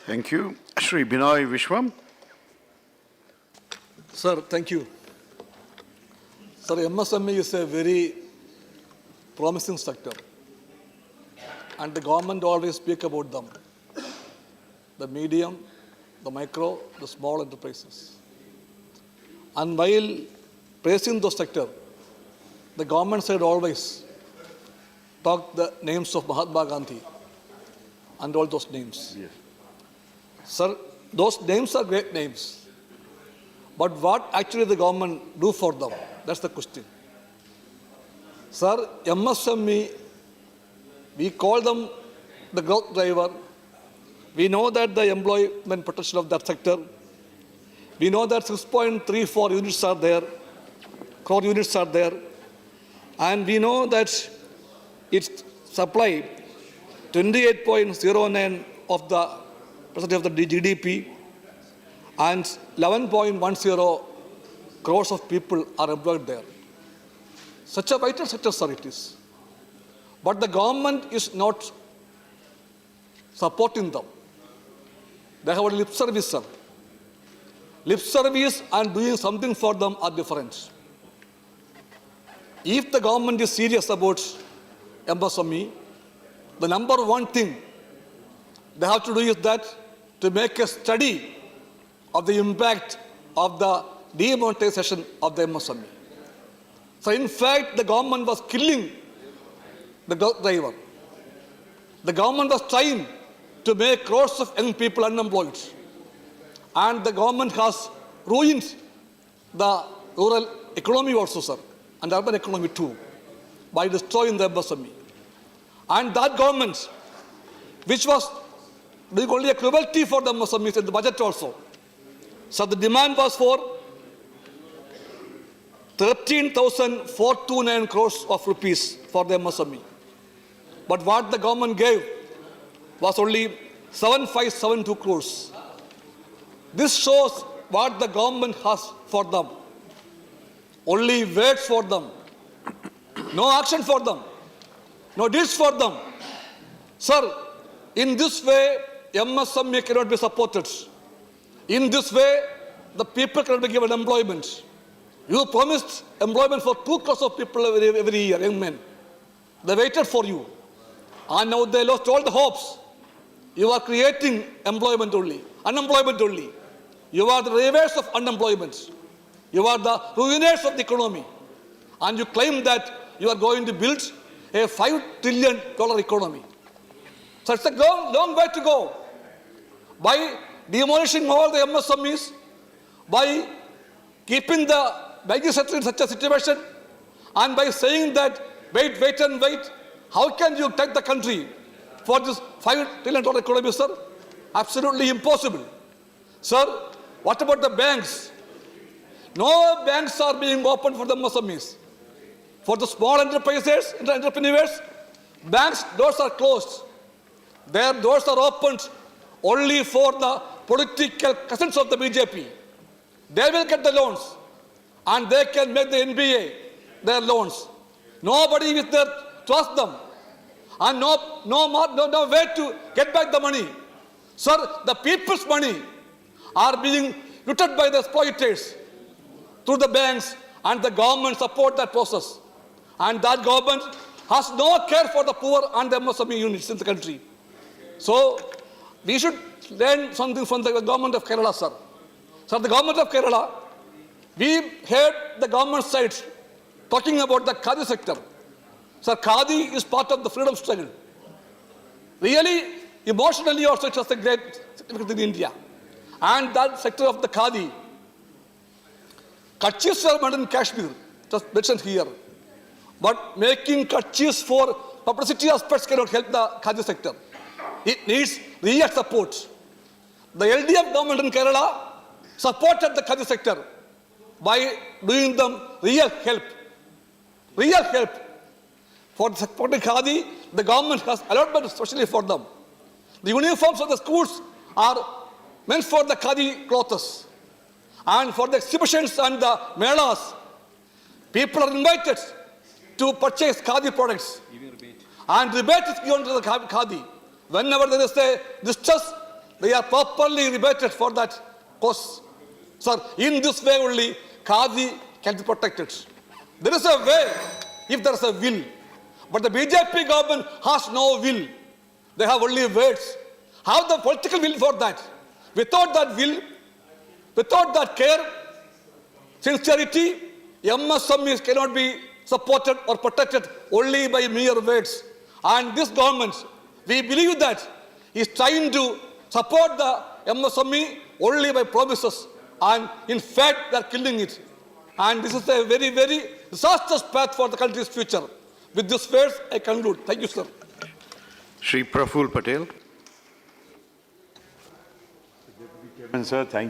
Thank you. Shri Binoy Vishwam. Sir, thank you. Sir, MSME is a very promising sector, and the government always speak about them. The medium, the micro, the small enterprises. And while praising the sector, the government side always talk the names of Mahatma Gandhi and all those names. Yes. Sir, those names are great names. But what actually the government do for them? That's the question. Sir, MSME, we call them the growth driver. We know that the employment protection of that sector. We know that 6.34 units are there, core units are there. And we know that its supply 28.09 of the percentage of the GDP and 11.10 crores of people are employed there. Such a vital sector, sir, it is. But the government is not supporting them. They have a lip service, sir. Lip service and doing something for them are different. If the government is serious about MSME, the number one thing they have to do is that to make a study of the impact of the demonetization of the MSME. So in fact, the government was killing the growth driver. The government was trying to make crores of young people unemployed. And the government has ruined the rural economy also, sir, and urban economy too, by destroying the MSME. And that government, which was doing only a cruelty for the MSMEs in the budget also. So the demand was for 13,429 crores of rupees for the MSME. But what the government gave was only 7,572 crores. This shows what the government has for them. Only words for them. No action for them. No deeds for them. Sir, in this way, MSME cannot be supported. In this way, the people cannot be given employment. You promised employment for 2 crores of people every year, young men. They waited for you. And now they lost all the hopes. You are creating employment only, unemployment only. You are the reverse of unemployment. You are the ruiners of the economy. And you claim that you are going to build a $5 trillion economy. So it's a long way to go. By demolishing all the MSMEs, by keeping the banking sector in such a situation, and by saying that wait and wait, how can you take the country for this $5 trillion economy, sir? Absolutely impossible. Sir, what about the banks? No banks are being opened for the MSMEs. For the small enterprises, entrepreneurs, banks' doors are closed. Their doors are opened only for the political cousins of the BJP. They will get the loans and they can make the NBA their loans. Nobody is there to trust them. And no way to get back the money. Sir, the people's money are being looted by the exploiters through the banks, and the government support that process. And that government has no care for the poor and the MSME units in the country. So we should learn something from the government of Kerala, sir. Sir, the government of Kerala, we heard the government side talking about the Khadi sector. Sir, Khadi is part of the freedom struggle. Really, emotionally also it has a great significance in India. And that sector of the Khadi, kerchiefs were made in Kashmir, just mentioned here. But making kerchiefs for publicity aspects cannot help the Khadi sector. It needs real support. The LDF government in Kerala supported the Khadi sector by doing them real help. Real help. For supporting Khadi, the government has allotment especially for them. The uniforms of the schools are meant for the Khadi clothes. And for the exhibitions and the melas, people are invited to purchase Khadi products. And rebate is given to the Khadi. Whenever there is a distress, They are properly rebated for that cost. Sir, in this way only, Khadi can be protected. There is a way if there is a will. But the BJP government has no will. They have only words. Have the political will for that. Without that will, without that care, sincerity, MSMEs cannot be supported or protected only by mere words. And this government, we believe that, is trying to support the MSME only by promises. And in fact, they are killing it. And this is a very, very disastrous path for the country's future. With this words, I conclude. Thank you, sir. Shri Praful Patel. Sir, thank